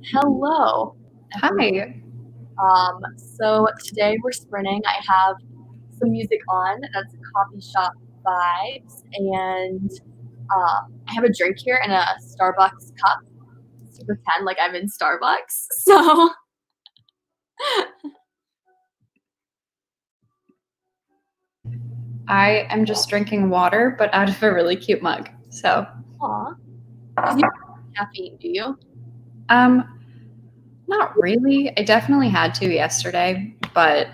Hello, everyone. Hi. So today we're sprinting. I have some music on. That's coffee shop vibes, and I have a drink here in a Starbucks cup to pretend like I'm in Starbucks. So, I am just drinking water, but out of a really cute mug. So, aw, you don't have caffeine, do you? um, not really. I definitely had to yesterday, but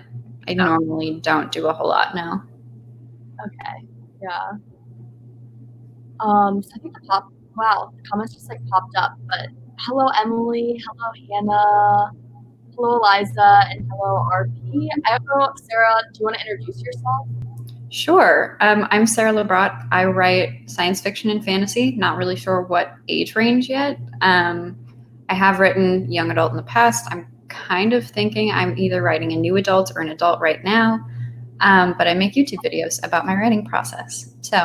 I Oh, normally don't do a whole lot now. okay, yeah. So I think wow, the comments just like popped up. But hello, Emily. Hello, Hannah. Hello, Eliza, and hello, RP. I don't know, Sarah, do you want to introduce yourself? Sure. I'm Sara Lubratt. I write science fiction and fantasy. Not really sure what age range yet. I have written young adult in the past. I'm kind of thinking I'm either writing a new adult or an adult right now. But I make YouTube videos about my writing process. So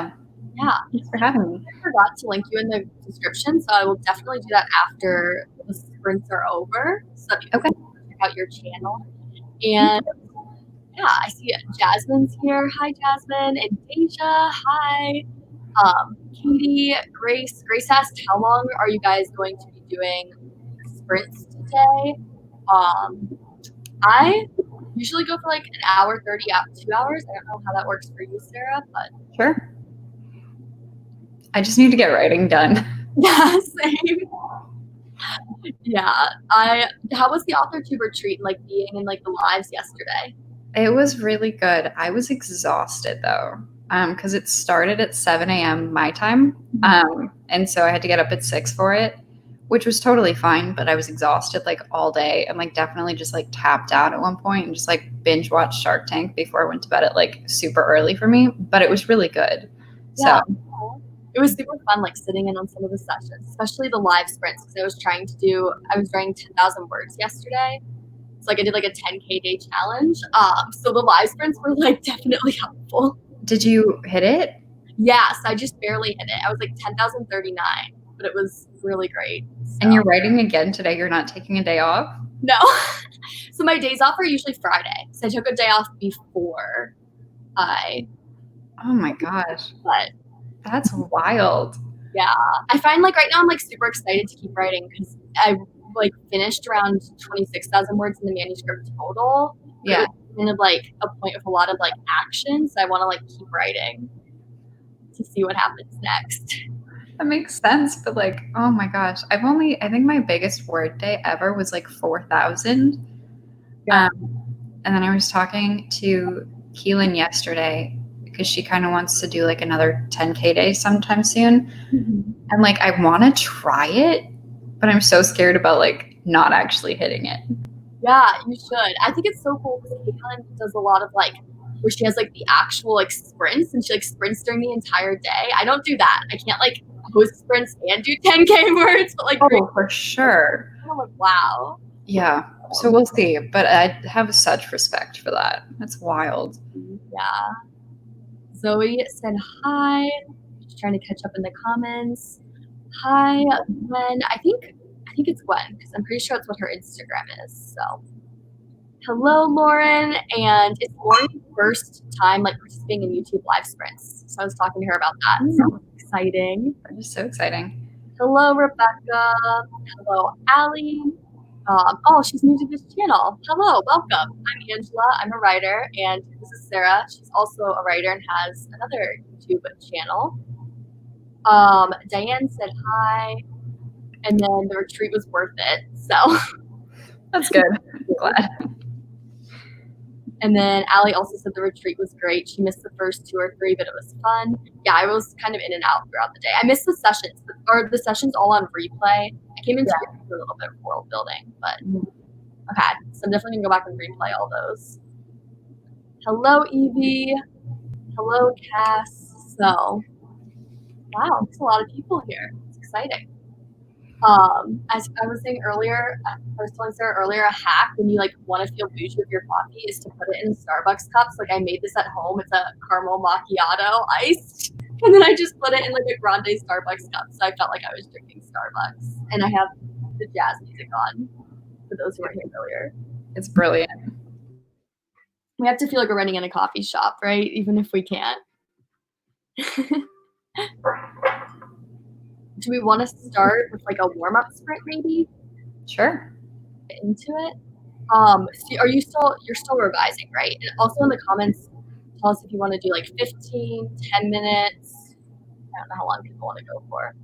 Yeah, thanks for having me. I forgot to link you in the description, so I will definitely do that after the sprints are over so that people Okay. can check out your channel. And yeah, I see Jasmine's here. Hi, Jasmine. And Deja. Hi. Katie, Grace. Grace asked, how long are you guys going to be doing sprints today? I usually go for like an hour, 30, 2 hours. I don't know how that works for you, Sarah, but Sure. I just need to get writing done. yeah, same. Yeah. How was the author tube retreat and like being in like the lives yesterday? It was really good. I was exhausted though, because it started at 7 a.m. my time. And so I had to get up at 6 for it, which was totally fine, but I was exhausted like all day and like definitely just like tapped out at one point and just like binge watched Shark Tank before I went to bed at like super early for me, but it was really good. Yeah. So, It was super fun like sitting in on some of the sessions, especially the live sprints because I was writing 10,000 words yesterday. So like I did like a 10K day challenge. So the live sprints were like definitely helpful. did you hit it? Yes, I just barely hit it. I was like 10,039, but it was really great. So. And you're writing again today? You're not taking a day off? No. So my days off are usually Friday. So I took a day off before I. Oh my gosh. But That's wild. yeah, I find like right now I'm like super excited to keep writing because I like finished around 26,000 words in the manuscript total. Yeah. It was kind of like a point of a lot of like action. So I want to like keep writing to see what happens next. That makes sense, but like, oh my gosh, I think my biggest word day ever was like 4,000. Yeah. And then I was talking to Keelan yesterday because she kind of wants to do like another 10K day sometime soon. Mm-hmm. And like, I want to try it, but I'm so scared about like not actually hitting it. Yeah, you should. I think it's so cool because Caitlin does a lot of like where she has like the actual like sprints and she like sprints during the entire day. I don't do that. I can't like host sprints and do 10K words, but like Oh, for sure. I'm like, wow. Yeah. So we'll see. But I have such respect for that. That's wild. Yeah. Zoe said hi. Just trying to catch up in the comments. Hi, Gwen. I think it's Gwen because I'm pretty sure that's what her Instagram is. So hello, Lauren. And it's Lauren's first time like participating in YouTube live sprints. So I was talking to her about that. So exciting. That is so exciting. Hello, Rebecca. Hello, Allie. She's new to this channel. Hello, welcome. I'm Angela. I'm a writer, and this is Sarah. She's also a writer and has another YouTube channel. Diane said hi, and then the retreat was worth it. So That's good. I'm glad. And then Allie also said the retreat was great. She missed the first 2 or 3, but it was fun. Yeah, I was kind of in and out throughout the day. I missed the sessions. Are the sessions all on replay? I came into it for a little bit of world building, but okay. So I'm definitely gonna go back and replay all those. Hello, Evie. Hello, Cass. So, wow, there's a lot of people here. It's exciting. As I was saying earlier, I was telling Sarah earlier, a hack when you like want to feel bougie with your coffee is to put it in Starbucks cups. Like I made this at home. It's a caramel macchiato iced, and then I just put it in like a grande Starbucks cup. So I felt like I was drinking Starbucks. And I have the jazz music on, for those who weren't here earlier. It's brilliant. We have to feel like we're running in a coffee shop, right? Even if we can't. Do we want to start with like a warm-up sprint maybe? Sure. Get into it. So you're still revising, right? And also in the comments, tell us if you want to do like 15, 10 minutes. I don't know how long people want to go for.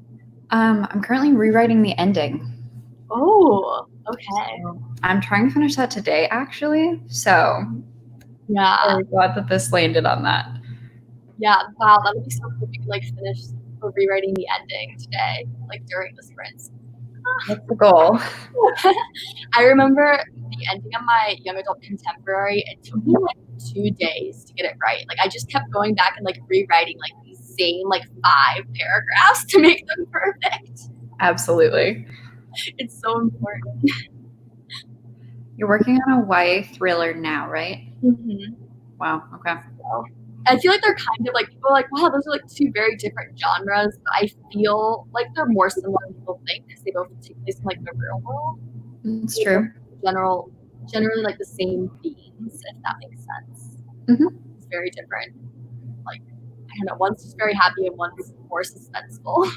I'm currently rewriting the ending. Oh, okay. So I'm trying to finish that today, actually. So Yeah. I'm glad that this landed on that. Yeah. Wow, that would be so cool if you could like finish rewriting the ending today, like during the sprints. That's the goal. I remember the ending of my young adult contemporary. It took me like 2 days to get it right. Like I just kept going back and like rewriting like these same like 5 paragraphs to make them perfect. Absolutely. It's so important. You're working on a YA thriller now, right? Mm-hmm. Wow. Okay. So, I feel like they're kind of like people are like, wow, those are like 2 very different genres. But I feel like they're more similar than people think because they both take place in like the real world. It's true. Generally like the same themes, if that makes sense. Mm-hmm. It's very different. Like I don't know, one's just very happy and one's more suspenseful.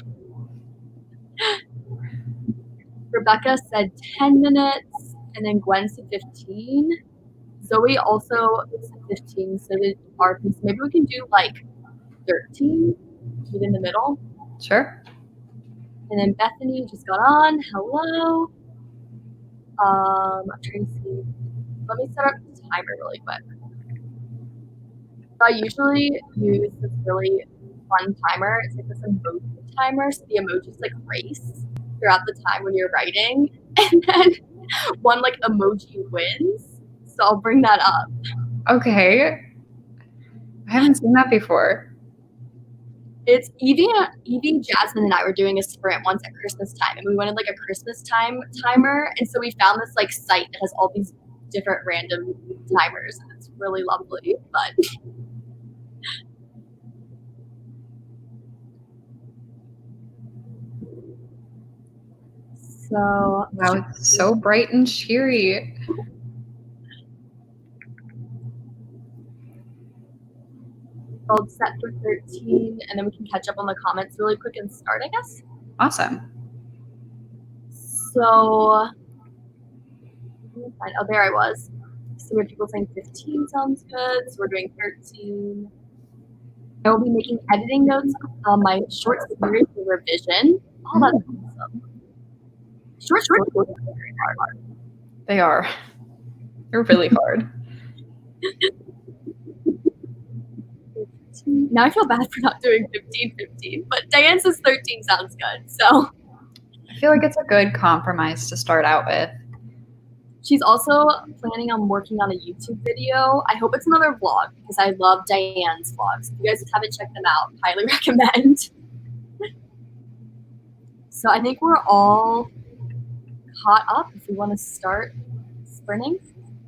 Rebecca said 10 minutes, and then Gwen said 15. Zoe also said 15, so did Arvin. So maybe we can do like 13, meet in the middle. Sure. And then Bethany just got on. Hello. I'm trying to see. Let me set up the timer really quick. So I usually use this really fun timer. It's like this emoji timer. So the emojis like race throughout the time when you're writing. And then one like emoji wins. So I'll bring that up. Okay. I haven't seen that before. It's Evie, Jasmine, and I were doing a sprint once at Christmas time, and we wanted like a Christmas timer, and so we found this like site that has all these different random timers, and it's really lovely. But so Wow, it's so bright and cheery. I'll set for 13, and then we can catch up on the comments really quick and start, I guess. Awesome. So, oh, there I was. So we have people saying 15 sounds good. So we're doing 13. I will be making editing notes on my short series for revision. Oh, that's awesome. Short stories are very hard. They are. They're really hard. Now I feel bad for not doing 15, but Diane says 13 sounds good. So I feel like it's a good compromise to start out with. she's also planning on working on a YouTube video. I hope it's another vlog because I love Diane's vlogs. If you guys haven't checked them out, highly recommend. So I think we're all caught up if we want to start sprinting.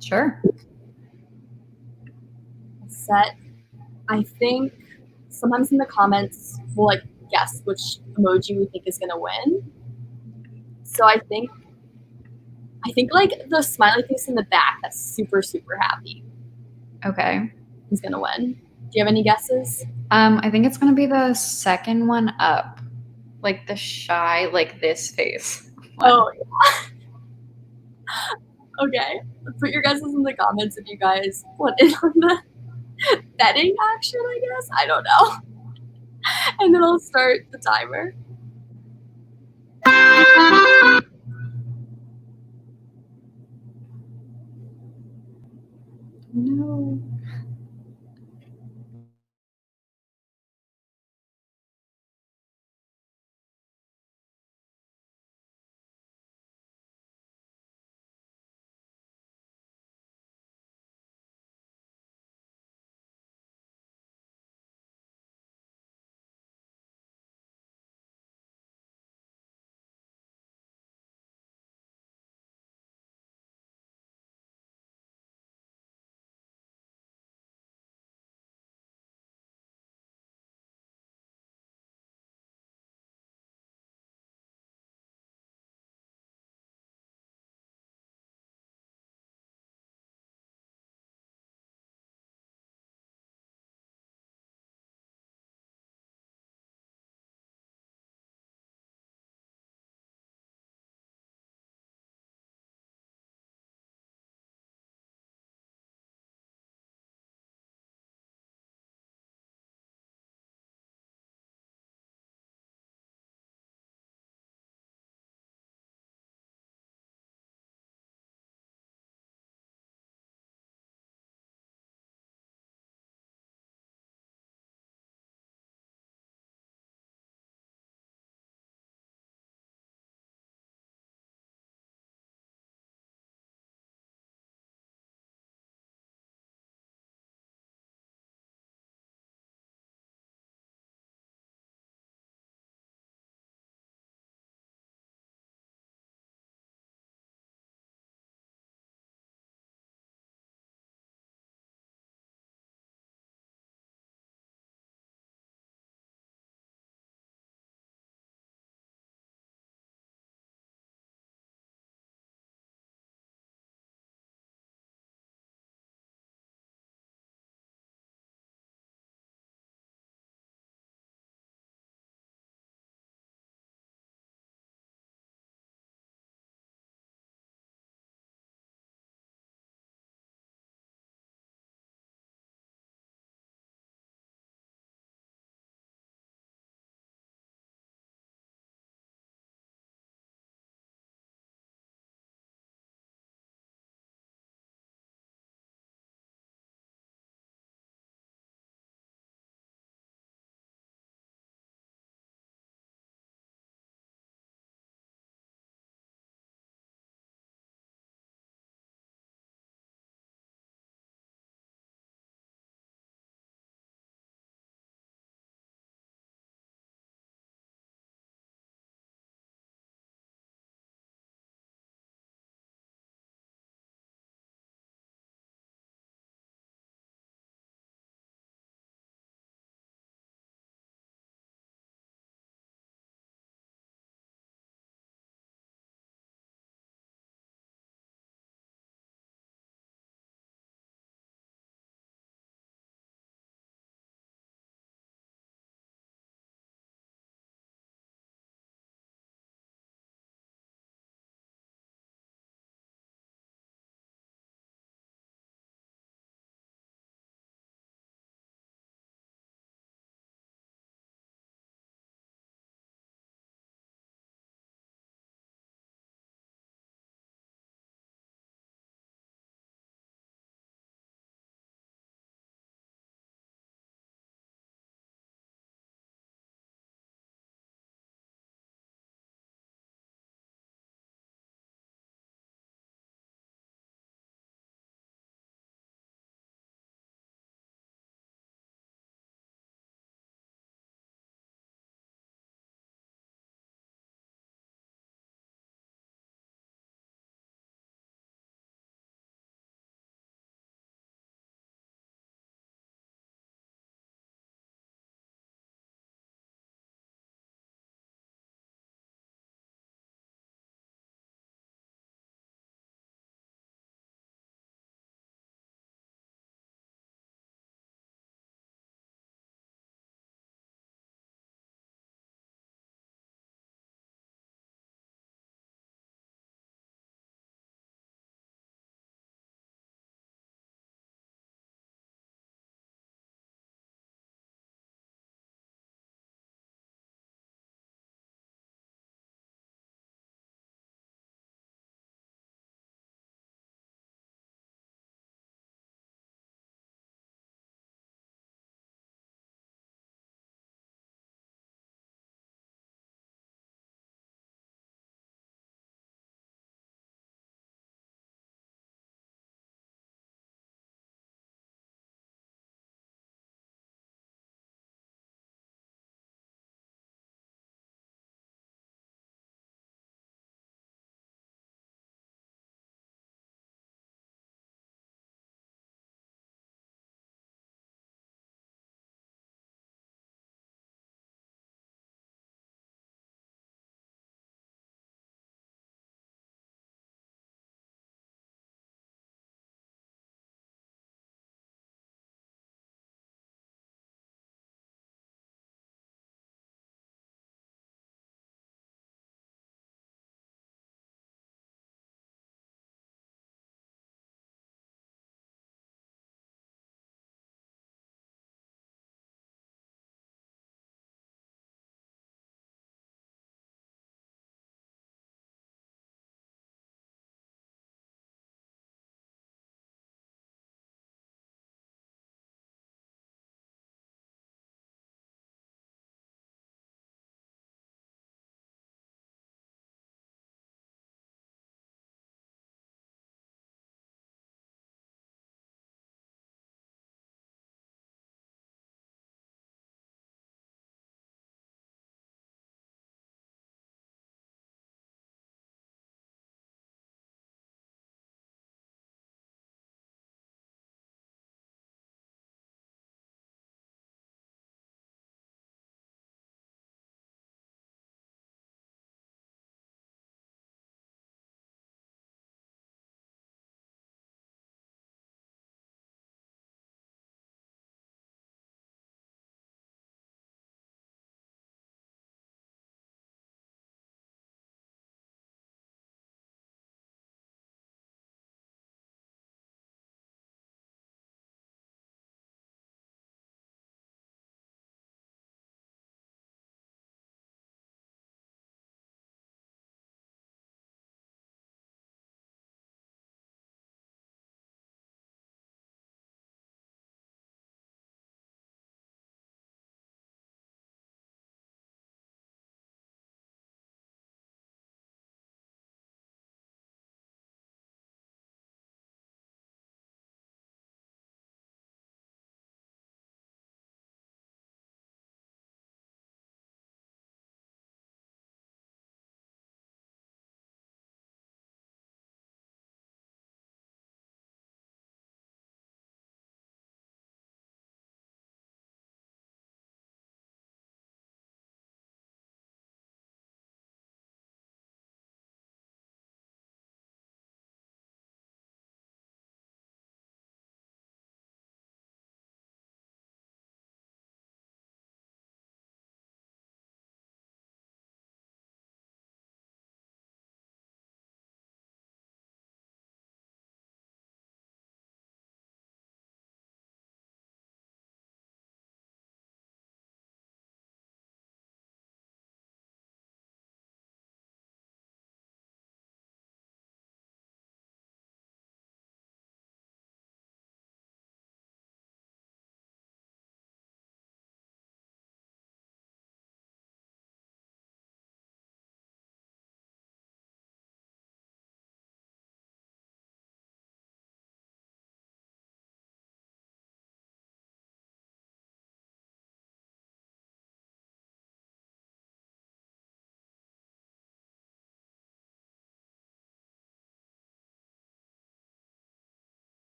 Sure. Set. I think sometimes in the comments we'll like guess which emoji we think is gonna win. So I think like the smiley face in the back that's super, super happy Okay. is gonna win. Do you have any guesses? I think it's gonna be the second one up. Like the shy, like this face. one. Oh yeah. Okay. Put your guesses in the comments if you guys want in on the betting action, I guess. I don't know. And then I'll start the timer. No.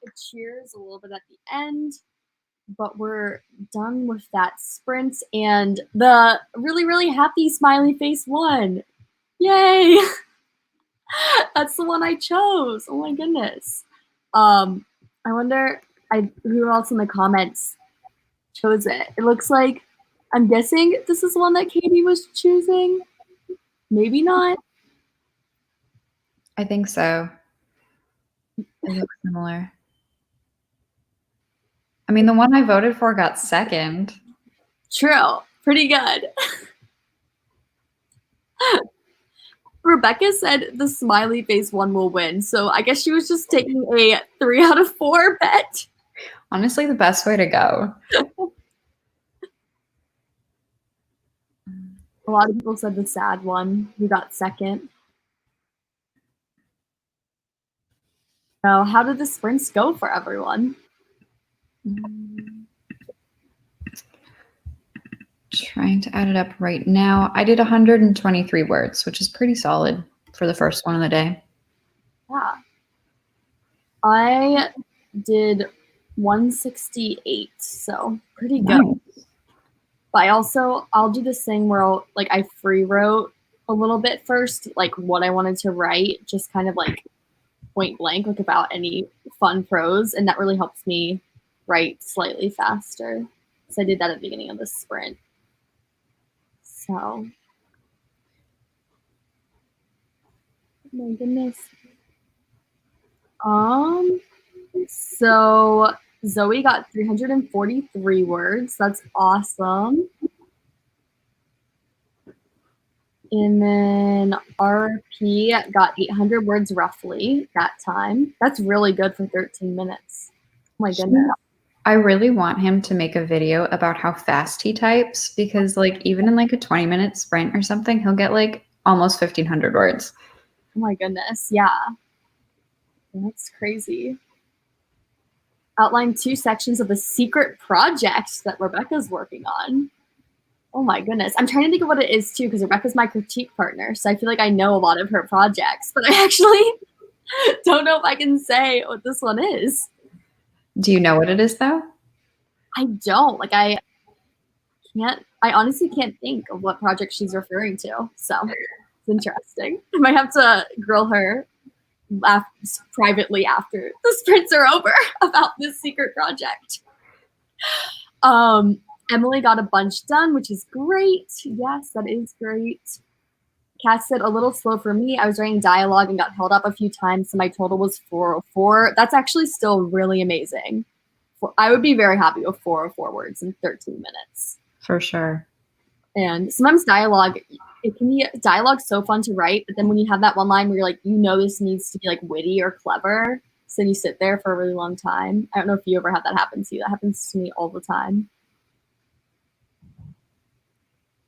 It cheers a little bit at the end, but we're done with that sprint, and the really, really happy smiley face won. Yay! That's the one I chose. Oh my goodness. I wonder who else in the comments chose it. It looks like, I'm guessing this is the one that Katie was choosing. Maybe not. I think so. They look similar. I mean, the one I voted for got second. True. Pretty good. Rebecca said the smiley face one will win, so I guess she was just taking a 3 out of 4 bet. Honestly, the best way to go. A lot of people said the sad one, who got second. So how did the sprints go for everyone? Trying to add it up right now. I did 123 words, which is pretty solid for the first one of the day. Yeah. I did 168, so pretty good. Nice. But I'll do this thing where I free wrote a little bit first, like what I wanted to write, just kind of like point blank, like about any fun prose, and that really helps me write slightly faster. So I did that at the beginning of the sprint. So, oh my goodness. So Zoe got 343 words. That's awesome. And then RP got 800 words roughly that time. That's really good for 13 minutes. Oh my goodness. I really want him to make a video about how fast he types, because like even in like a 20-minute sprint or something, he'll get like almost 1,500 words. Oh my goodness. Yeah. That's crazy. Outline 2 sections of a secret project that Rebecca's working on. Oh my goodness. I'm trying to think of what it is too, because Rebecca's my critique partner. So I feel like I know a lot of her projects, but I actually don't know if I can say what this one is. Do you know what it is though? I don't. Like I honestly can't think of what project she's referring to. So it's interesting. I might have to grill her privately after the sprints are over about this secret project. Emily got a bunch done, which is great. Yes, that is great. Kat said, a little slow for me. I was writing dialogue and got held up a few times, so my total was 404. That's actually still really amazing. I would be very happy with 404 words in 13 minutes. For sure. And sometimes dialogue's so fun to write, but then when you have that one line where you're like, this needs to be like witty or clever, so you sit there for a really long time. I don't know if you ever had that happen to you. That happens to me all the time.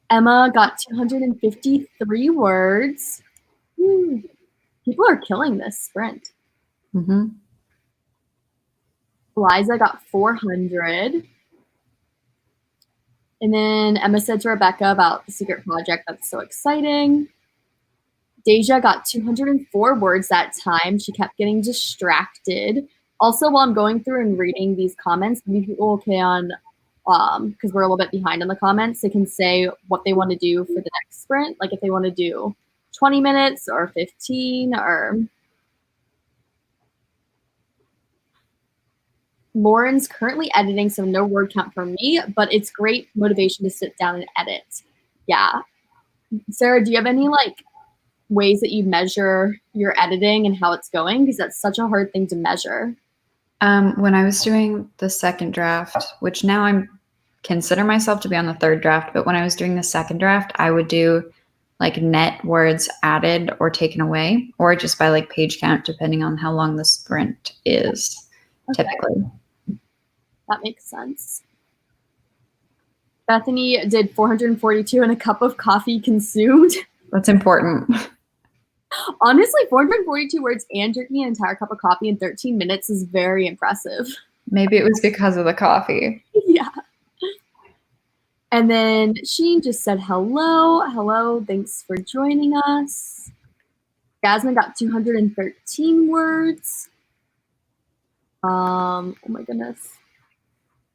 Emma got 253 words. People are killing this sprint. Mm-hmm. Liza got 400. And then Emma said to Rebecca about the secret project. That's so exciting. Deja got 204 words that time. She kept getting distracted. Also, while I'm going through and reading these comments, maybe people can, because we're a little bit behind on the comments, they can say what they want to do for the next sprint. Like if they want to do 20 minutes or 15 or... Lauren's currently editing, so no word count for me, but it's great motivation to sit down and edit. Yeah. Sarah, do you have any ways that you measure your editing and how it's going? Because that's such a hard thing to measure. When I was doing the second draft, which now I'm consider myself to be on the third draft, but when I was doing the second draft, I would do net words added or taken away, or just by page count, depending on how long the sprint is. Okay. Typically. That makes sense. Bethany did 442 and a cup of coffee consumed. That's important. Honestly, 442 words and drinking an entire cup of coffee in 13 minutes is very impressive. Maybe it was because of the coffee. Yeah. And then Sheen just said hello. Hello, thanks for joining us. Jasmine got 213 words. Oh my goodness.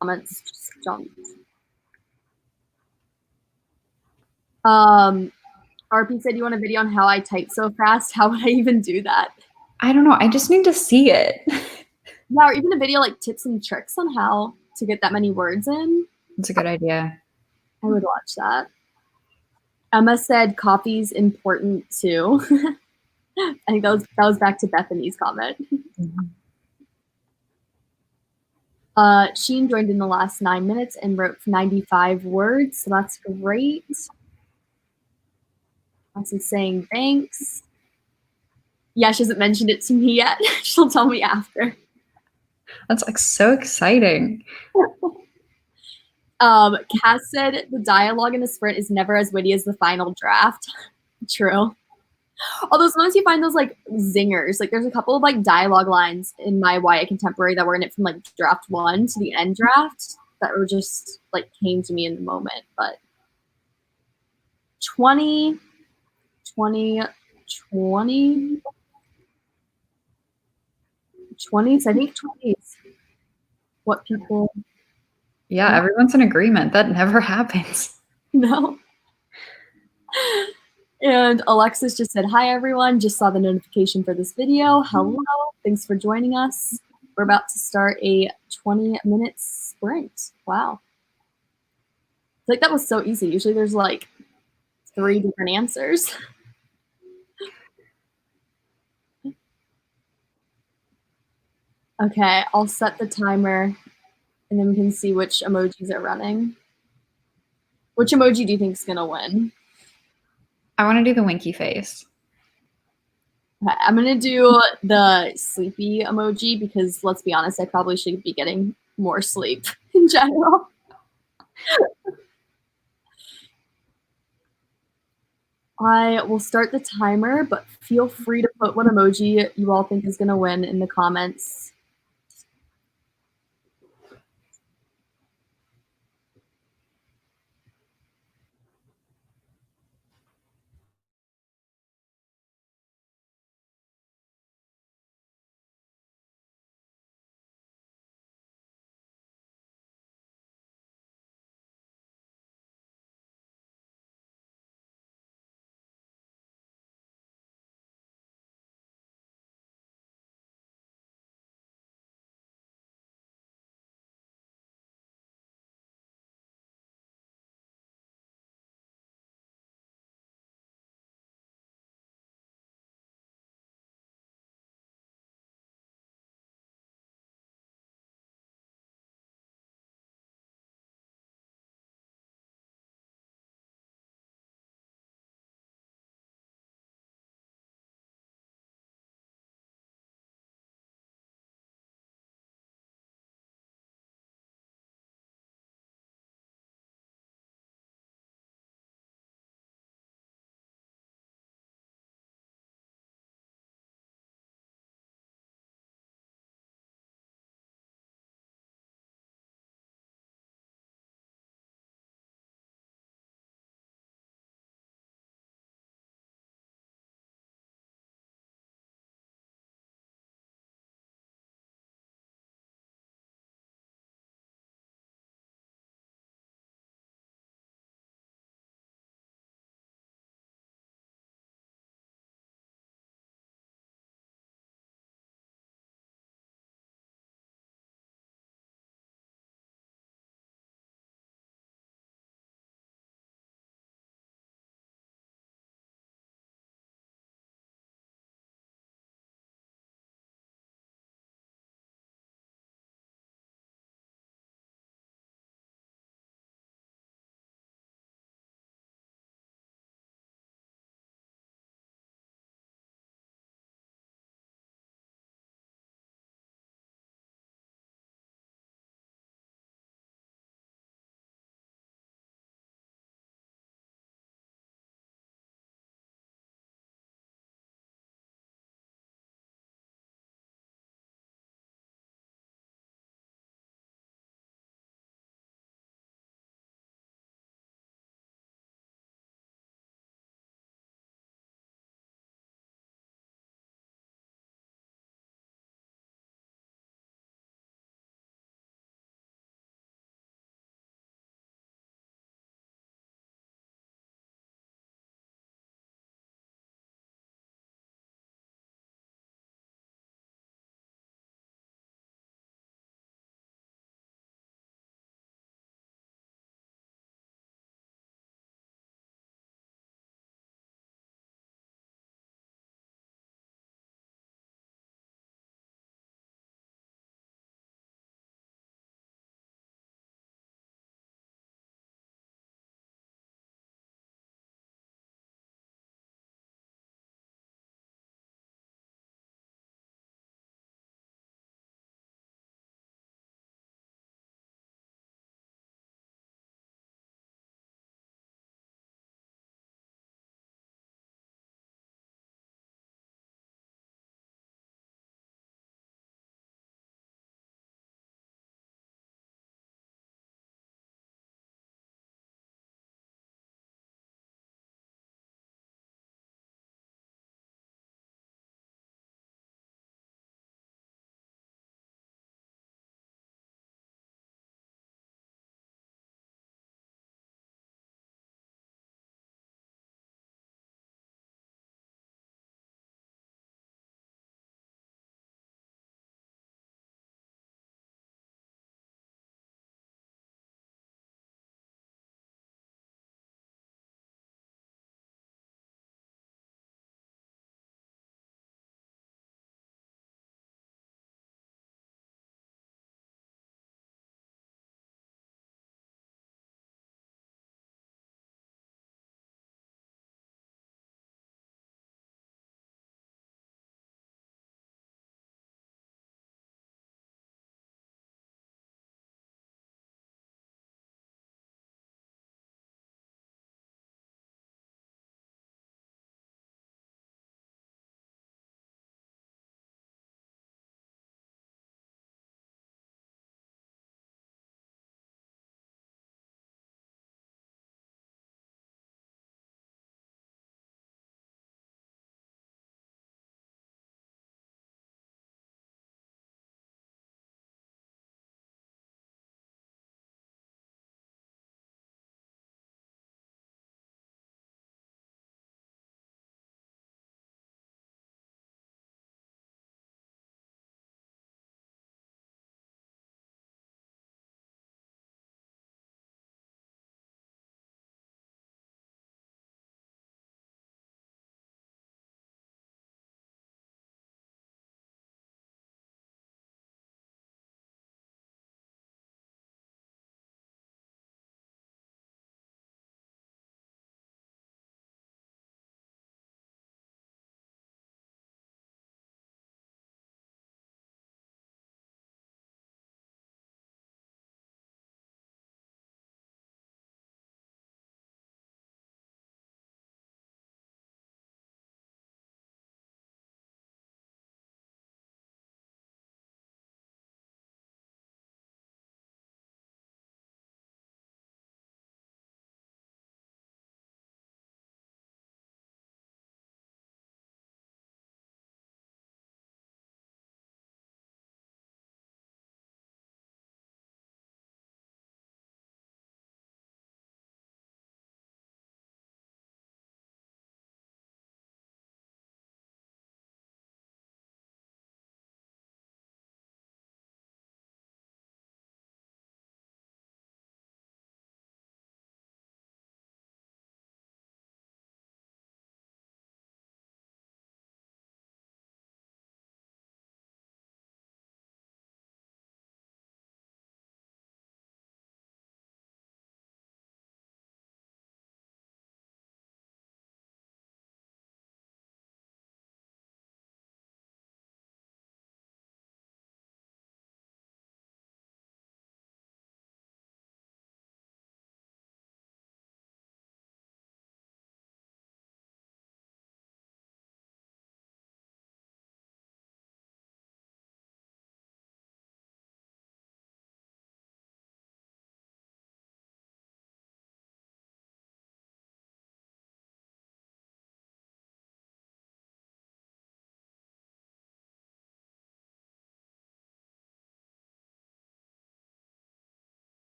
Comments just jumped. RP said, you want a video on how I type so fast? How would I even do that? I don't know. I just need to see it. Yeah, or even a video like tips and tricks on how to get that many words in. That's a good idea. I would watch that. Emma said coffee's important too. I think that was back to Bethany's comment. Mm-hmm. Sheen joined in the last 9 minutes and wrote 95 words, so that's great. Nancy's saying thanks. Yeah, she hasn't mentioned it to me yet. She'll tell me after. That's like so exciting. Cass said the dialogue in the sprint is never as witty as the final draft. True. Although sometimes you find those like zingers. Like there's a couple of like dialogue lines in my YA contemporary that were in it from like draft 1 to the end draft that were just like came to me in the moment. But 20, 20s, I think 20s. What people Yeah, everyone's in agreement. That never happens. know. And Alexis just said, hi, everyone. Just saw the notification for this video. Hello. Thanks for joining us. We're about to start a 20-minute sprint. Wow. I feel like that was so easy. Usually there's like 3 different answers. Okay, I'll set the timer and then we can see which emojis are running. Which emoji do you think is going to win? I want to do the winky face. Okay, I'm going to do the sleepy emoji because let's be honest, I probably should be getting more sleep in general. I will start the timer, but feel free to put what emoji you all think is going to win in the comments.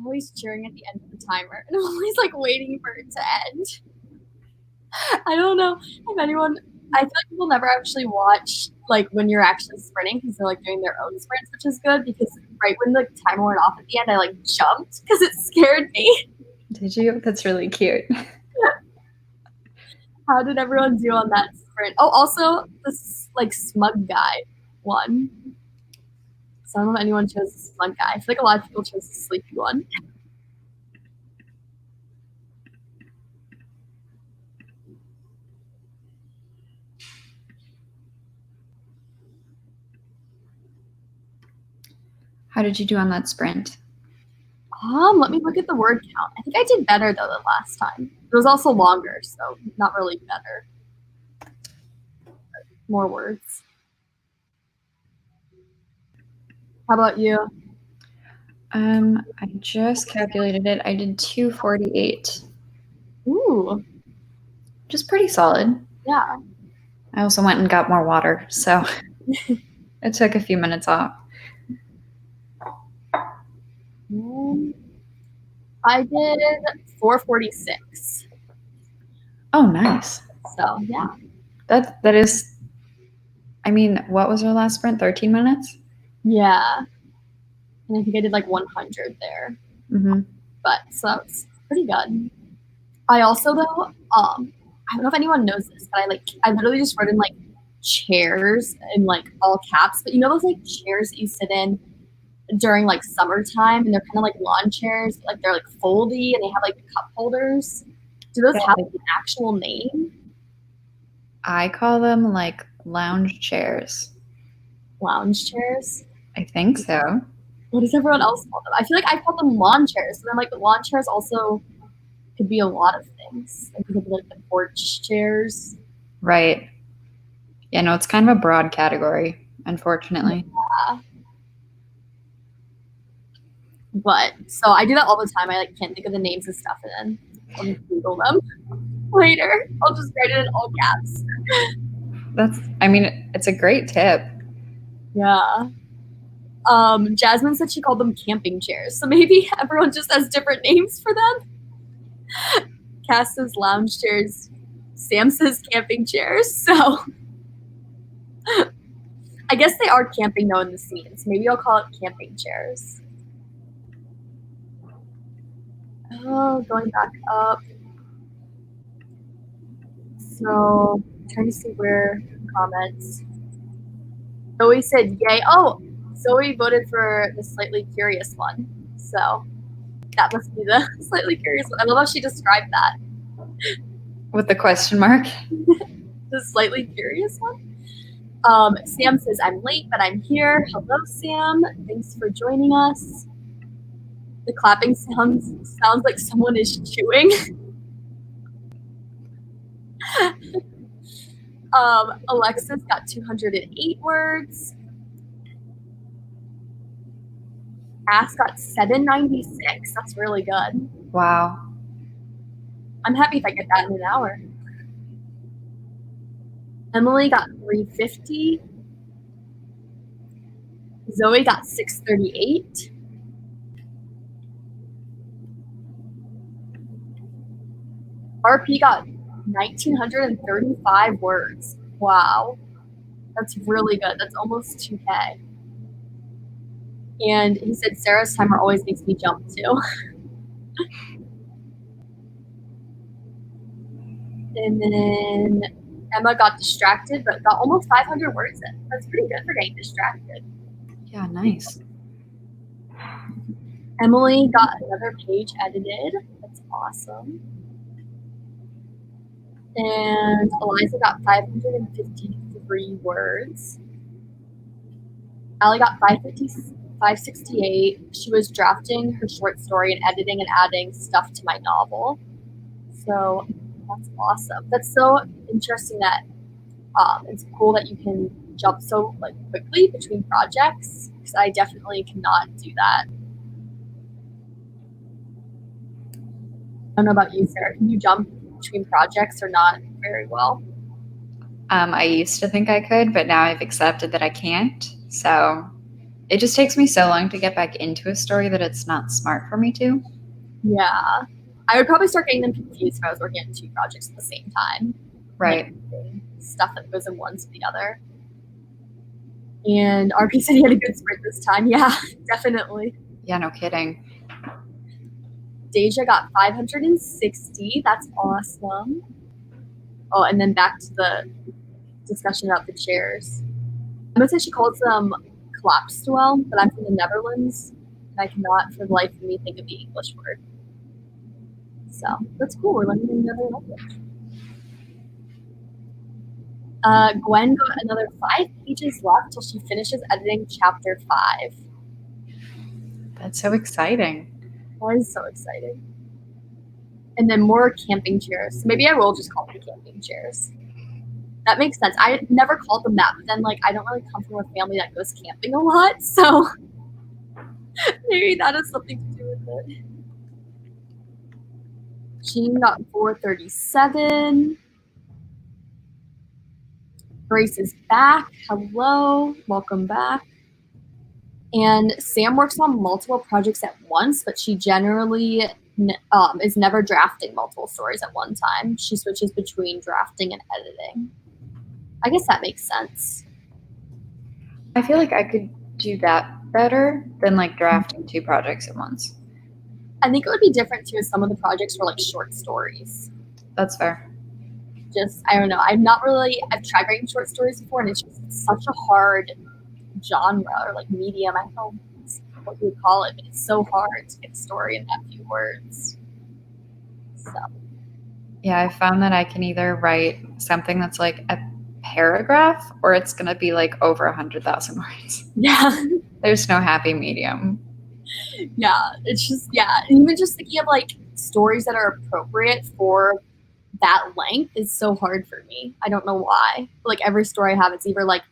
always cheering at the end of the timer, and I'm always like waiting for it to end. I don't know if anyone. I feel like people never actually watch like when you're actually sprinting because they're like doing their own sprints, which is good because right when the timer went off at the end, I like jumped because it scared me. Did you? That's really cute. How did everyone do on that sprint? Oh, also this like smug guy won. So I don't know if anyone chose the smug guy. I feel like a lot of people chose the sleepy one. How did you do on that sprint? Let me look at the word count. I think I did better though than last time. It was also longer, so not really better. More words. How about you? I just calculated it. I did 2:48. Ooh, Which is pretty solid. yeah. I also went and got more water, so it took a few minutes off. I did 4:46. Oh, nice. So yeah. That is. I mean, what was our last sprint? 13 minutes. Yeah. And I think I did like 100 there. Mm-hmm. But so that's pretty good. I also though, I don't know if anyone knows this, but I literally just wrote in like chairs in like all caps. But you know those like chairs that you sit in during like summertime and they're kind of like lawn chairs, but, like they're like foldy and they have like cup holders. Do those have like, an actual name? I call them like lounge chairs. Lounge chairs? I think so. What does everyone else call them? I feel like I call them lawn chairs. And then like the lawn chairs also could be a lot of things. Like it could be like the porch chairs. Right. Yeah, no, it's kind of a broad category, unfortunately. Yeah. But so I do that all the time. I like can't think of the names of stuff and then I'll just Google them later. I'll just write it in all caps. It's a great tip. Yeah. Jasmine said she called them camping chairs. So maybe everyone just has different names for them. Cass says lounge chairs. Sam says camping chairs. So I guess they are camping though in the scenes. Maybe I'll call it camping chairs. Oh, going back up. So trying to see where comments. Zoe said yay. Oh, Zoe voted for the slightly curious one. So that must be the slightly curious one. I love how she described that. With the question mark? The slightly curious one. Sam says, I'm late, but I'm here. Hello, Sam. Thanks for joining us. The clapping sounds like someone is chewing. Alexis got 208 words. Ass got 796. That's really good. Wow. I'm happy if I get that in an hour. Emily got 350. Zoe got 638. RP got 1,935 words. Wow. That's really good. That's almost 2K. And he said Sarah's timer always makes me jump too. And then Emma got distracted, but got almost 500 words in. That's pretty good for getting distracted. Yeah, nice. Emily got another page edited. That's awesome. And Eliza got 553 words. Allie got 568. She was drafting her short story and editing and adding stuff to my novel. So that's awesome. That's so interesting that it's cool that you can jump so like quickly between projects because I definitely cannot do that. I don't know about you, Sarah. Can you jump between projects or not very well? I used to think I could, but now I've accepted that I can't. So it just takes me so long to get back into a story that it's not smart for me to. Yeah. I would probably start getting them confused if I was working on 2 projects at the same time. Right. Like, stuff that goes in one to the other. And RP said he had a good sprint this time. Yeah, definitely. Yeah, no kidding. Deja got 560. That's awesome. Oh, and then back to the discussion about the chairs. I'm going to say she calls them klapstoel, but I'm from the Netherlands, and I cannot for the life of me think of the English word. So that's cool. We're learning another language. Gwen got another 5 pages left till she finishes editing chapter 5. That's so exciting. That is so exciting. And then more camping chairs. So maybe I will just call them camping chairs. That makes sense. I never called them that, but then like I don't really come from a family that goes camping a lot, so maybe that has something to do with it. Jean got 437. Grace is back. Hello. Welcome back. And Sam works on multiple projects at once, but she generally is never drafting multiple stories at one time. She switches between drafting and editing. I guess that makes sense. I feel like I could do that better than like drafting 2 projects at once. I think it would be different too if some of the projects were like short stories. That's fair. Just, I don't know. I've tried writing short stories before, and it's just such a hard genre or like medium. I don't know what you would call it, but it's so hard to get a story in that few words. So. Yeah, I found that I can either write something that's like a paragraph or it's going to be like over 100,000 words. Yeah. There's no happy medium. Yeah, it's just, yeah. And even just thinking of like stories that are appropriate for that length is so hard for me. I don't know why. Like every story I have, it's either like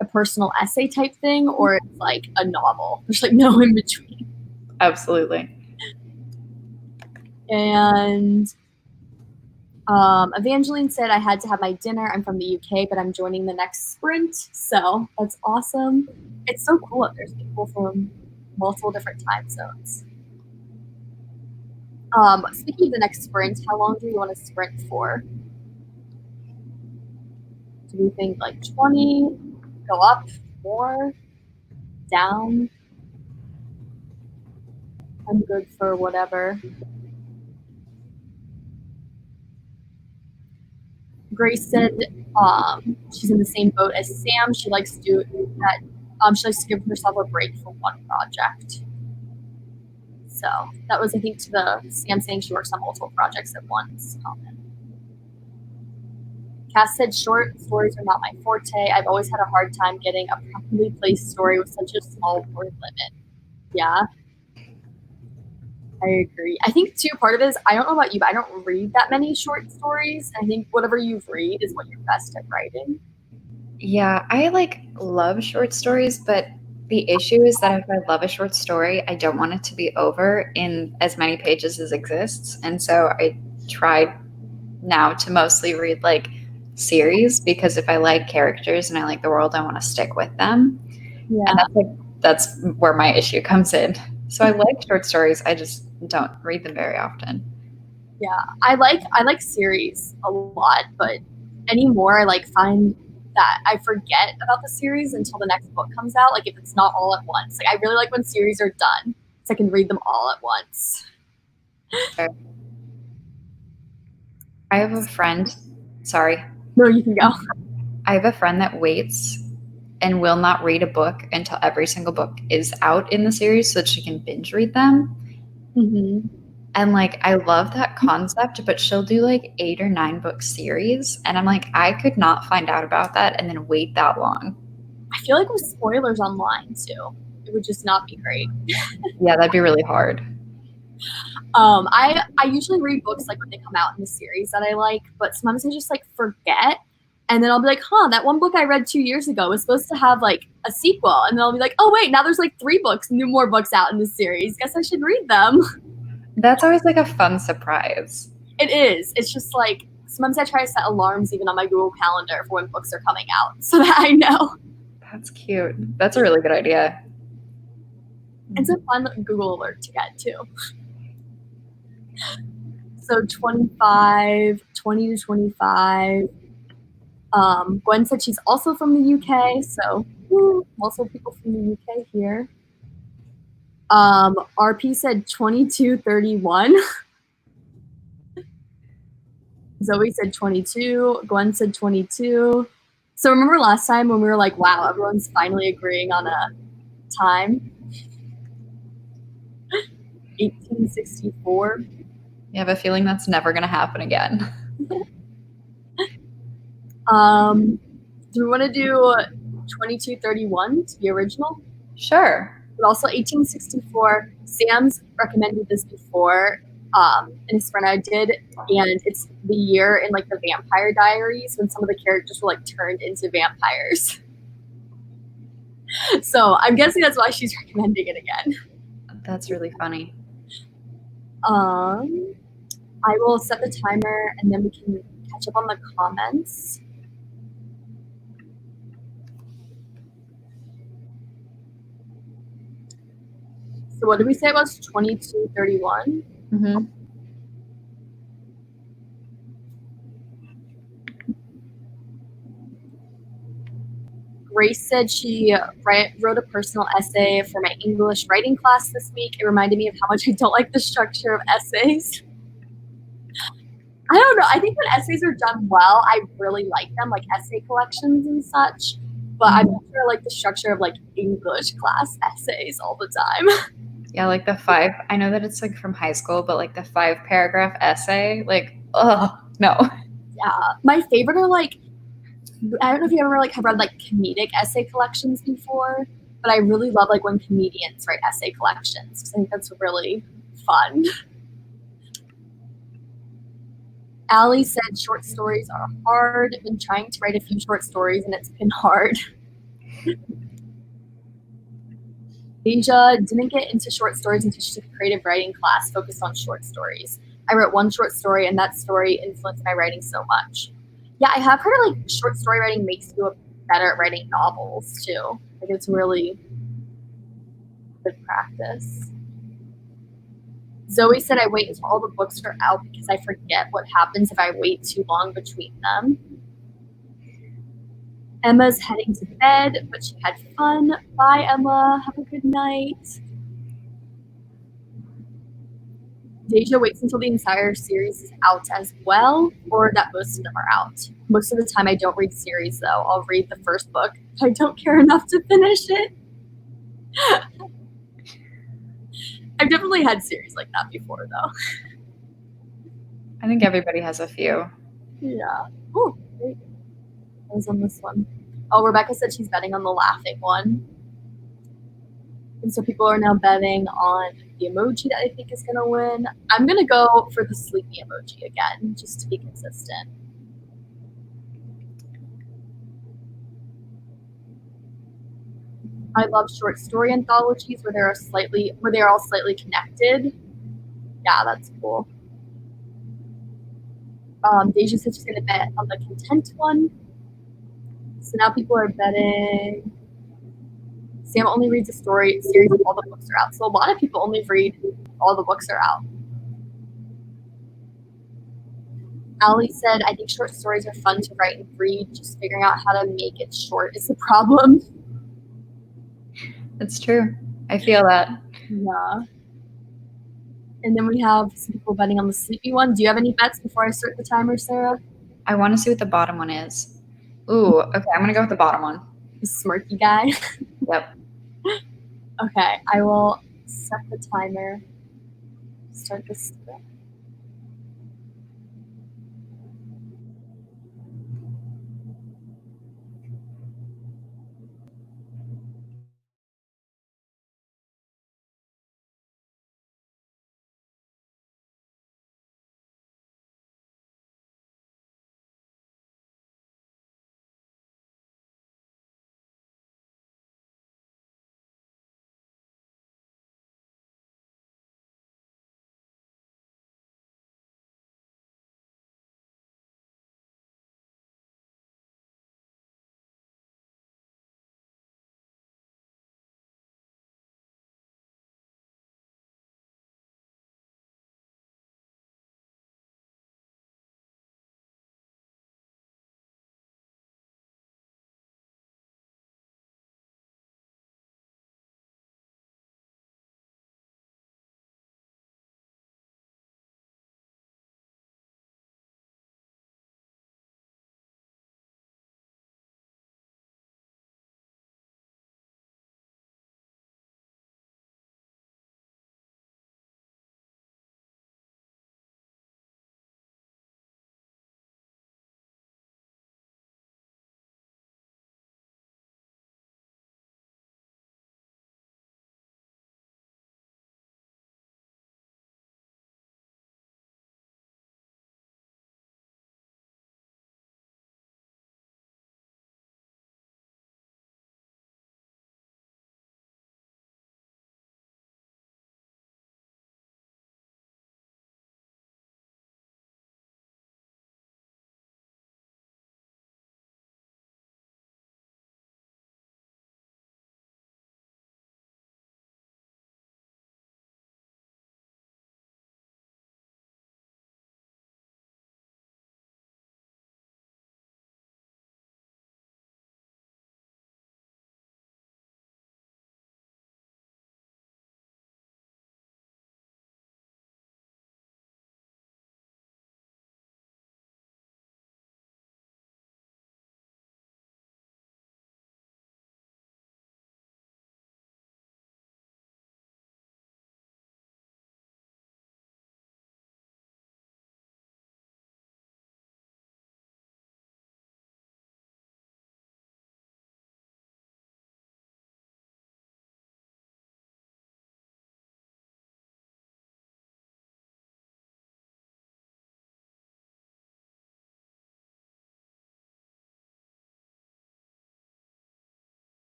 a personal essay type thing or it's like a novel. There's like no in between. Absolutely. And Evangeline said I had to have my dinner. I'm from the UK, but I'm joining the next sprint. So that's awesome. It's so cool that there's people from multiple different time zones. Speaking of the next sprint, how long do you want to sprint for? Do we think like 20? Go up? More? Down? I'm good for whatever. Grace said she's in the same boat as Sam. She likes to do that. She likes to give herself a break from one project. So that was, I think, to the Sam saying she works on multiple projects at once comment. Cass said short stories are not my forte. I've always had a hard time getting a properly placed story with such a small word limit. Yeah. I agree. I think too, part of it is, I don't know about you, but I don't read that many short stories. I think whatever you read is what you're best at writing. Yeah, I like love short stories, but the issue is that if I love a short story, I don't want it to be over in as many pages as exists. And so I try now to mostly read like series, because if I like characters and I like the world, I want to stick with them. Yeah. And that's where my issue comes in. So I like short stories. I just don't read them very often. Yeah, I like series a lot, but anymore I like find that I forget about the series until the next book comes out. Like if it's not all at once. Like I really like when series are done, so I can read them all at once. Sure. I have a friend. Sorry. No, you can go. I have a friend that waits and will not read a book until every single book is out in the series so that she can binge read them. Mm-hmm. And like, I love that concept, but she'll do like 8 or 9 book series. And I'm like, I could not find out about that and then wait that long. I feel like with spoilers online too, it would just not be great. Yeah, that'd be really hard. I usually read books like when they come out in the series that I like, but sometimes I just like forget. And then I'll be like, that one book I read 2 years ago was supposed to have like a sequel. And then I'll be like, oh wait, now there's like 3 books, more books out in the series. Guess I should read them. That's always like a fun surprise. It is. It's just like, sometimes I try to set alarms even on my Google Calendar for when books are coming out so that I know. That's cute. That's a really good idea. It's a fun Google alert to get too. So 25, 20 to 25. Gwen said she's also from the UK, so also people from the UK here. RP said 2231. Zoe said 22. Gwen said 22. So remember last time when we were like, wow, everyone's finally agreeing on a time? 1864. You have a feeling that's never going to happen again. Do we want to do 2231 to the original? Sure. But also 1864. Sam's recommended this before, and his friend I did, and it's the year in like the Vampire Diaries when some of the characters were like turned into vampires. So I'm guessing that's why she's recommending it again. That's really funny. I will set the timer and then we can catch up on the comments. So what did we say it was? 2231? Mm-hmm. Grace said she wrote a personal essay for my English writing class this week. It reminded me of how much I don't like the structure of essays. I don't know. I think when essays are done well, I really like them, like essay collections and such. But I'm not sure I like the structure of like English class essays all the time. Yeah, like the 5. I know that it's like from high school, but like the 5-paragraph essay, like, oh no. Yeah, my favorite are like, I don't know if you ever like have read like comedic essay collections before, but I really love like when comedians write essay collections. I think that's really fun. Allie said short stories are hard. I've been trying to write a few short stories and it's been hard. Asia didn't get into short stories until she took a creative writing class focused on short stories. I wrote one short story and that story influenced my writing so much. Yeah, I have heard like short story writing makes you better at writing novels too. Like it's really good practice. Zoe said I wait until all the books are out because I forget what happens if I wait too long between them. Emma's heading to bed, but she had fun. Bye, Emma. Have a good night. Deja waits until the entire series is out as well, or that most of them are out. Most of the time, I don't read series, though. I'll read the first book. I don't care enough to finish it. I've definitely had series like that before, though. I think everybody has a few. Yeah. Oh, great. I was on this one. Oh, Rebecca said she's betting on the laughing one. And so people are now betting on the emoji that I think is going to win. I'm going to go for the sleepy emoji again, just to be consistent. I love short story anthologies where they are all slightly connected. Yeah, that's cool. Deja said she's going to bet on the content one. So now people are betting. Sam only reads a story series if all the books are out. So a lot of people only read all the books are out. Allie said, I think short stories are fun to write and read. Just figuring out how to make it short is the problem. It's true. I feel that. Yeah. And then we have some people betting on the sleepy one. Do you have any bets before I start the timer, Sarah? I want to see what the bottom one is. Ooh, okay. I'm going to go with the bottom one. The smirky guy. Yep. Okay, I will set the timer. Start this.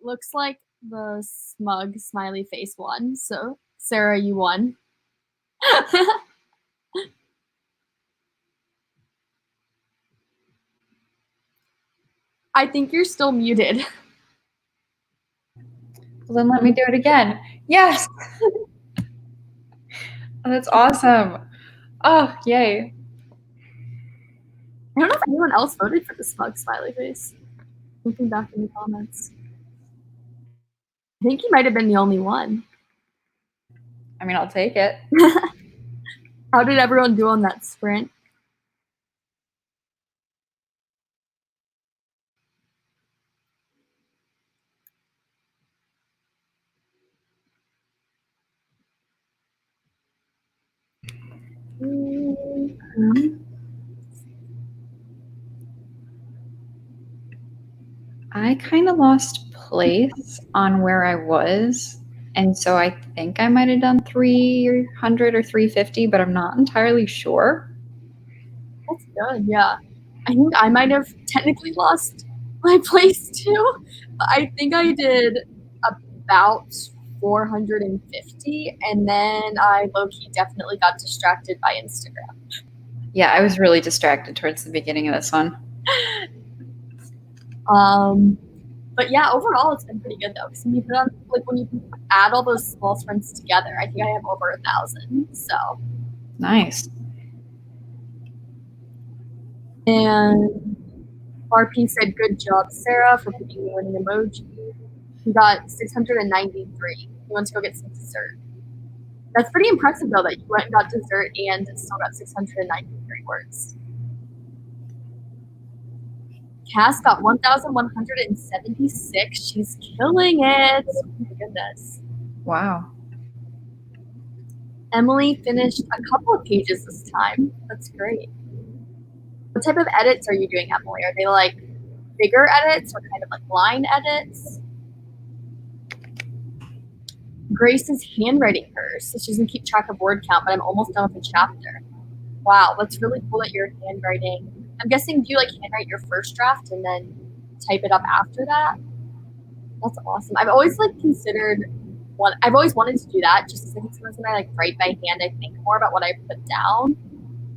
Looks like the smug smiley face won. So, Sarah, you won. I think you're still muted. Well, then let me do it again. Yes. Oh, that's awesome. Oh, yay. I don't know if anyone else voted for the smug smiley face. Looking back in the comments. I think he might have been the only one. I mean, I'll take it. How did everyone do on that sprint? I kind of lost place on where I was. And so I think I might have done 300 or 350, but I'm not entirely sure. That's good, yeah. I think I might have technically lost my place too. But I think I did about 450, and then I low-key definitely got distracted by Instagram. Yeah, I was really distracted towards the beginning of this one. But yeah, overall it's been pretty good though. Because when you put on, like, when you add all those small sprints together, I think I have over 1,000. So Nice. And RP said, "Good job, Sarah, for picking the winning emoji." He got 693. He went to go get some dessert. That's pretty impressive though that you went and got dessert and still got 693 words. Cass got 1,176. She's killing it. Oh my goodness. Wow. Emily finished a couple of pages this time. That's great. What type of edits are you doing, Emily? Are they like bigger edits or kind of like line edits? Grace is handwriting hers, so she doesn't keep track of word count, but I'm almost done with the chapter. Wow, that's really cool that you're handwriting. I'm guessing, do you like handwrite your first draft and then type it up after that? That's awesome. I've always like considered I've always wanted to do that just because I think sometimes when I like write by hand, I think more about what I put down.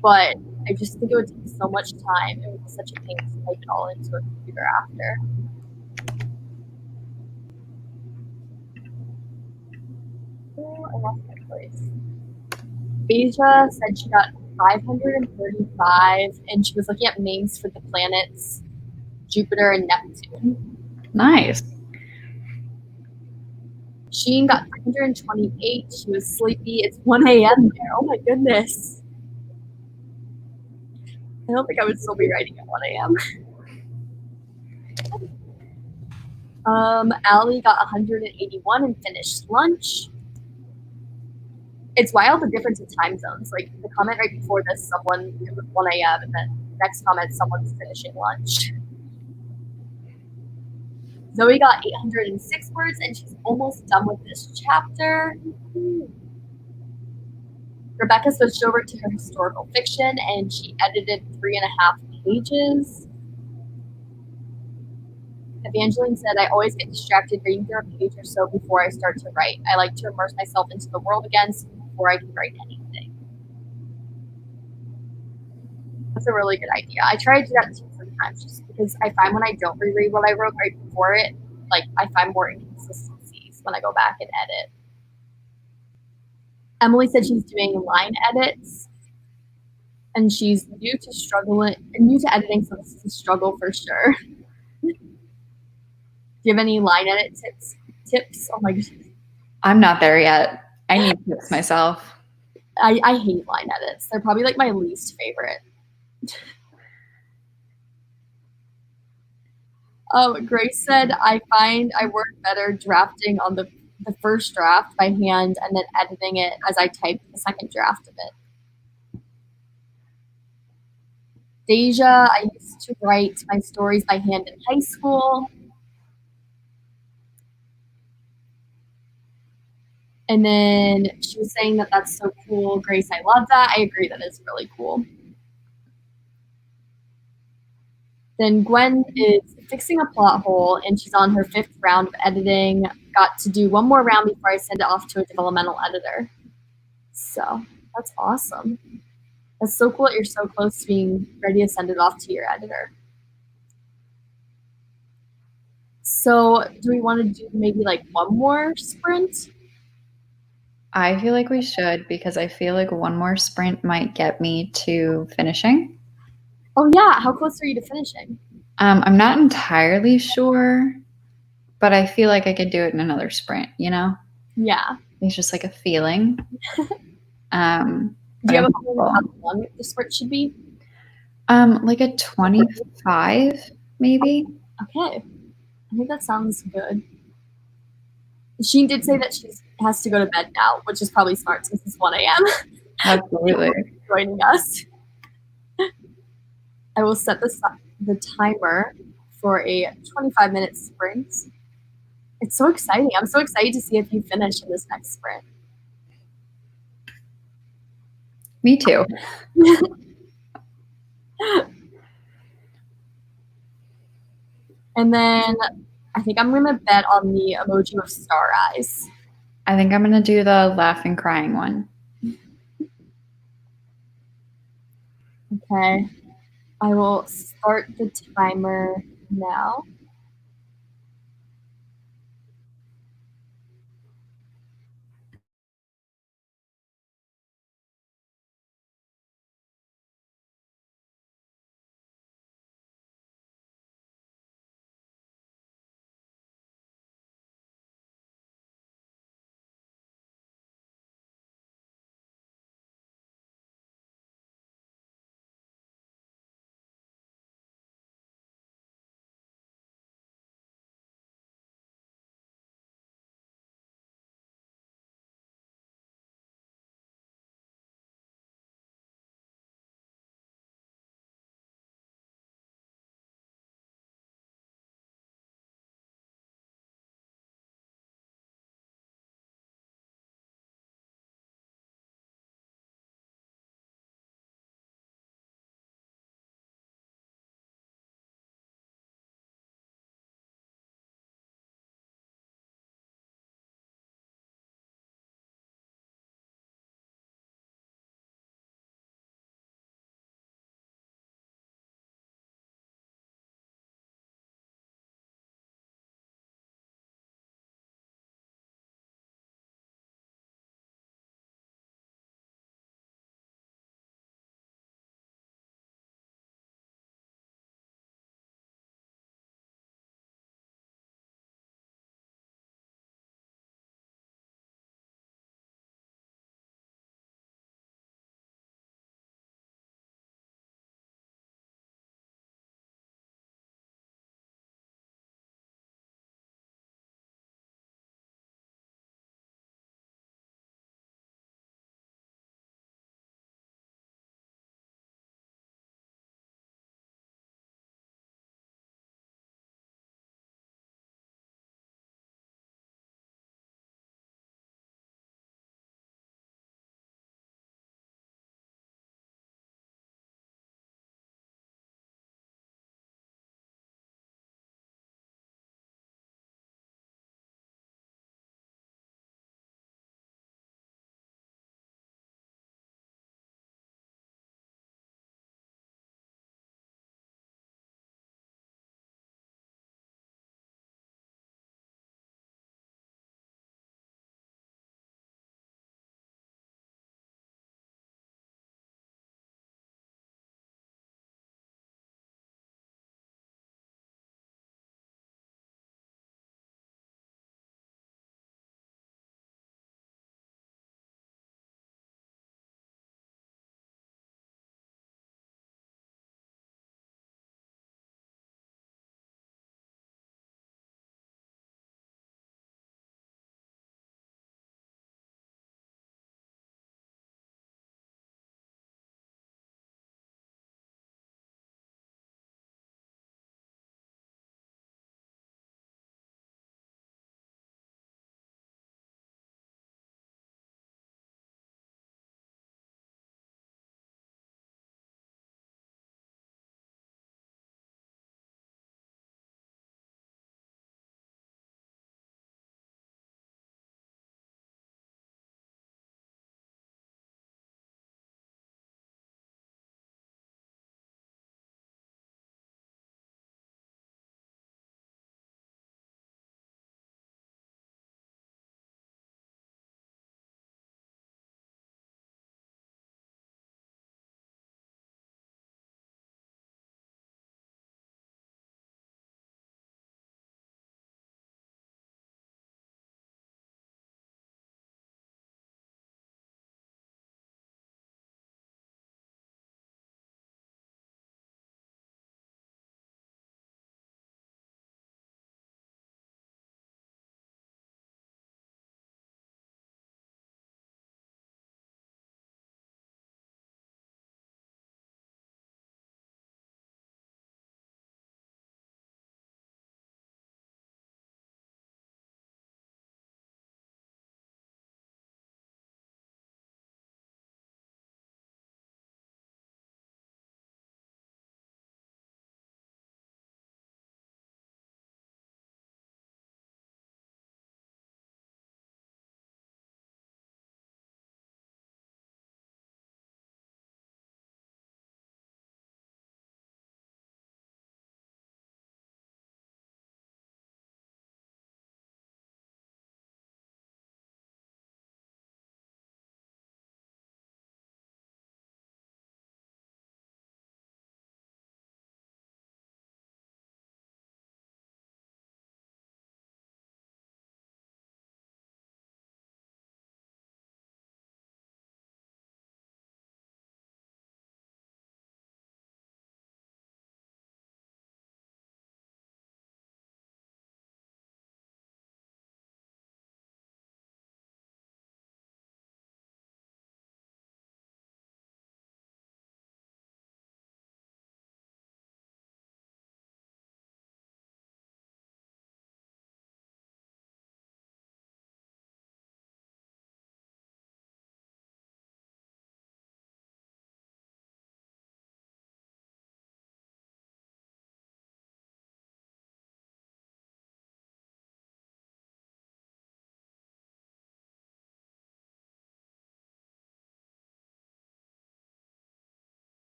But I just think it would take so much time. It would be such a pain to type it all into a computer after. Oh, I lost my place. Asia said she got 535, and she was looking at names for the planets Jupiter and Neptune. Nice. Sheen got 328. She was sleepy. It's 1 a.m. there. Oh my goodness. I don't think I would still be writing at 1 a.m. Allie got 181 and finished lunch. It's wild the difference in time zones. Like the comment right before this, someone it was 1 a.m. and then next comment, someone's finishing lunch. Zoe got 806 words and she's almost done with this chapter. Rebecca switched over to her historical fiction and she edited 3.5 pages. Evangeline said, "I always get distracted reading through a page or so before I start to write. I like to immerse myself into the world again before I can write anything." That's a really good idea. I try to do that too sometimes just because I find when I don't reread what I wrote right before it, like I find more inconsistencies when I go back and edit. Emily said she's doing line edits and she's new to editing, so this is a struggle for sure. Do you have any line edit tips? Oh my goodness. I'm not there yet. I need tips myself. I hate line edits. They're probably like my least favorite. Grace said, "I find I work better drafting on the first draft by hand and then editing it as I type the second draft of it." Deja, "I used to write my stories by hand in high school." And then she was saying that that's so cool. Grace, I love that. I agree, that is really cool. Then Gwen is fixing a plot hole, and she's on her 5th round of editing. Got to do one more round before I send it off to a developmental editor. So that's awesome. That's so cool that you're so close to being ready to send it off to your editor. So do we want to do maybe like one more sprint? I feel like we should because I feel like one more sprint might get me to finishing. Oh yeah, how close are you to finishing? I'm not entirely sure, but I feel like I could do it in another sprint, you know? Yeah. It's just like a feeling. Do But you I'm have a feeling of hopeful. how long the sprint should be? Like a 25, maybe. Okay. I think that sounds good. She did say that she has to go to bed now, which is probably smart since it's 1 a.m. Absolutely. joining us. I will set the timer for a 25-minute sprint. It's so exciting. I'm so excited to see if you finish in this next sprint. Me too. And then I think I'm going to bet on the emoji of star eyes. I think I'm going to do the laughing crying one. Okay. I will start the timer now.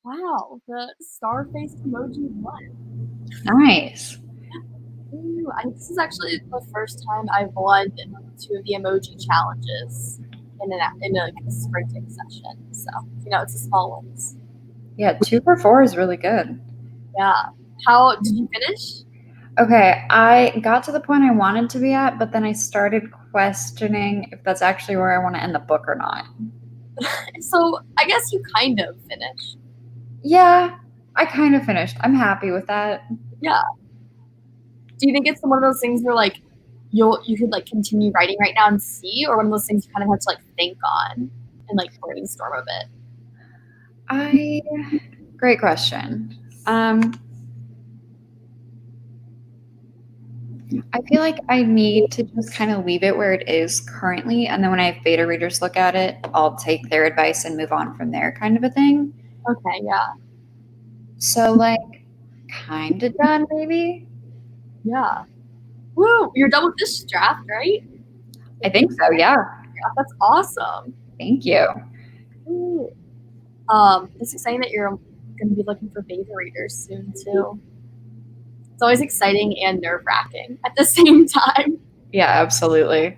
Wow, the star-faced emoji won. Nice. Ooh, this is actually the first time I've won 2 of the emoji challenges in a sprinting session. So, it's the small ones. Yeah, 2 for 4 is really good. Yeah. How did you finish? Okay, I got to the point I wanted to be at, but then I started questioning if that's actually where I want to end the book or not. So, I guess you kind of finished. Yeah, I kind of finished. I'm happy with that. Yeah. Do you think it's one of those things where like you could like continue writing right now and see, or one of those things you kind of have to like think on and like brainstorm a bit? Great question. I feel like I need to just kind of leave it where it is currently, and then when I have beta readers look at it, I'll take their advice and move on from there, kind of a thing. Okay, yeah. So, like, kind of done, maybe? Yeah. Woo! You're done with this draft, right? I think so, yeah. Yeah, that's awesome. Thank you. Ooh. It's exciting that you're going to be looking for beta readers soon too. It's always exciting and nerve-wracking at the same time. Yeah, absolutely.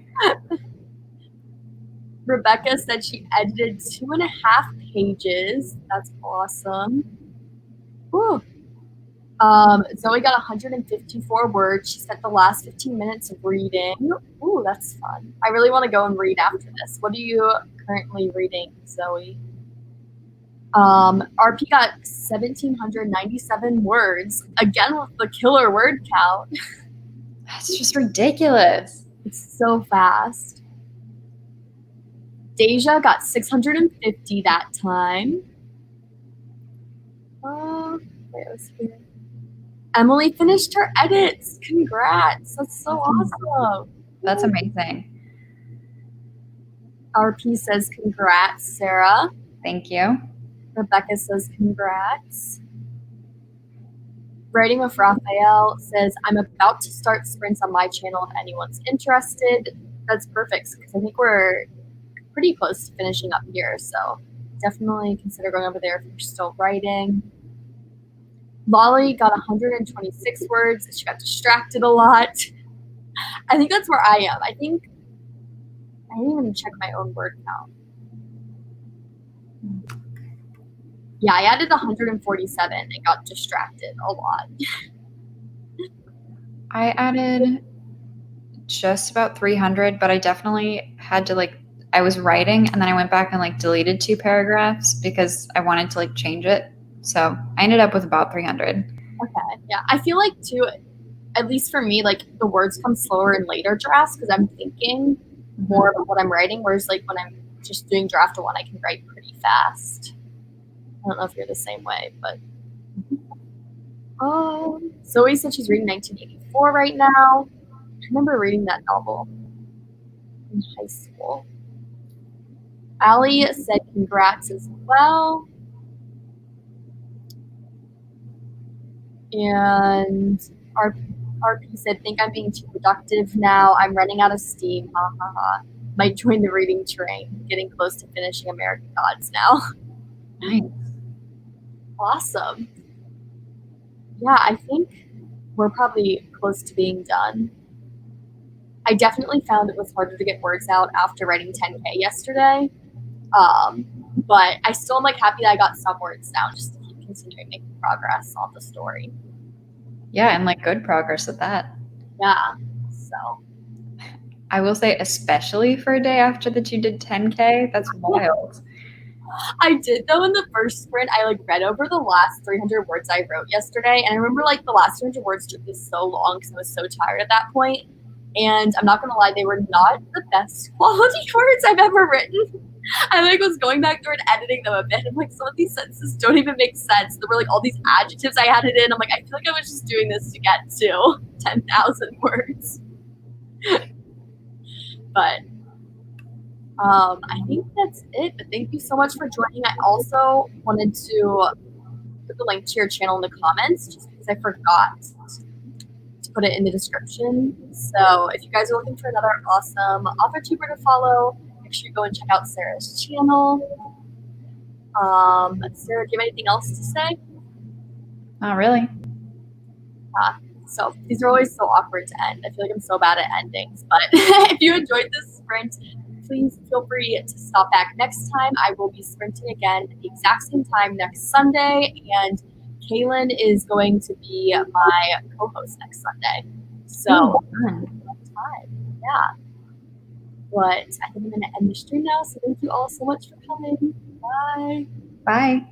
Rebecca said she edited 2.5 pages. That's awesome. Ooh. Zoe got 154 words. She spent the last 15 minutes reading. Ooh, that's fun. I really want to go and read after this. What are you currently reading, Zoe? RP got 1,797 words. Again with the killer word count. That's just ridiculous. It's so fast. Deja got 650 that time. Wait, let's see. Emily finished her edits. Congrats. That's so awesome. That's amazing. RP says congrats, Sarah. Thank you. Rebecca says congrats. Writing with Raphael says, I'm about to start sprints on my channel if anyone's interested. That's perfect because I think we're pretty close to finishing up here. So definitely consider going over there if you're still writing. Lolly got 126 words. She got distracted a lot. I think that's where I am. I think I didn't even check my own word count. Yeah, I added 147 and got distracted a lot. I added just about 300, but I definitely had to I was writing and then I went back and deleted 2 paragraphs because I wanted to change it. So I ended up with about 300. Okay, yeah. I feel like too, at least for me, the words come slower in later drafts because I'm thinking more about what I'm writing, whereas when I'm just doing draft 1, I can write pretty fast. I don't know if you're the same way, but Zoe said she's reading 1984 right now. I remember reading that novel in high school. Allie said congrats as well. And RP said, think I'm being too productive now. I'm running out of steam. Ha ha ha. Might join the reading train. Getting close to finishing American Gods now. Nice. Awesome. Yeah, I think we're probably close to being done. I definitely found it was harder to get words out after writing 10K yesterday. But I still am happy that I got some words down just to keep continuing making progress on the story. Yeah, and good progress at that. Yeah. So I will say, especially for a day after that you did 10K, that's wild. I did though in the first sprint. I read over the last 300 words I wrote yesterday, and I remember the last 200 words took me so long because I was so tired at that point. And I'm not gonna lie, they were not the best quality words I've ever written. I was going back through and editing them a bit. I'm some of these sentences don't even make sense. There were all these adjectives I added in. I'm I feel like I was just doing this to get to 10,000 words. But I think that's it. But thank you so much for joining. I also wanted to put the link to your channel in the comments just because I forgot to put it in the description. So if you guys are looking for another awesome author tuber to follow, make sure you go and check out Sarah's channel. Sarah, do you have anything else to say? Not really. So these are always so awkward to end. I feel like I'm so bad at endings. But if you enjoyed this sprint, please feel free to stop back next time. I will be sprinting again at the exact same time next Sunday, and Kaylin is going to be my co-host next Sunday. So Fun. time. Yeah. But I think I'm going to end the stream now. So thank you all so much for coming. Bye. Bye.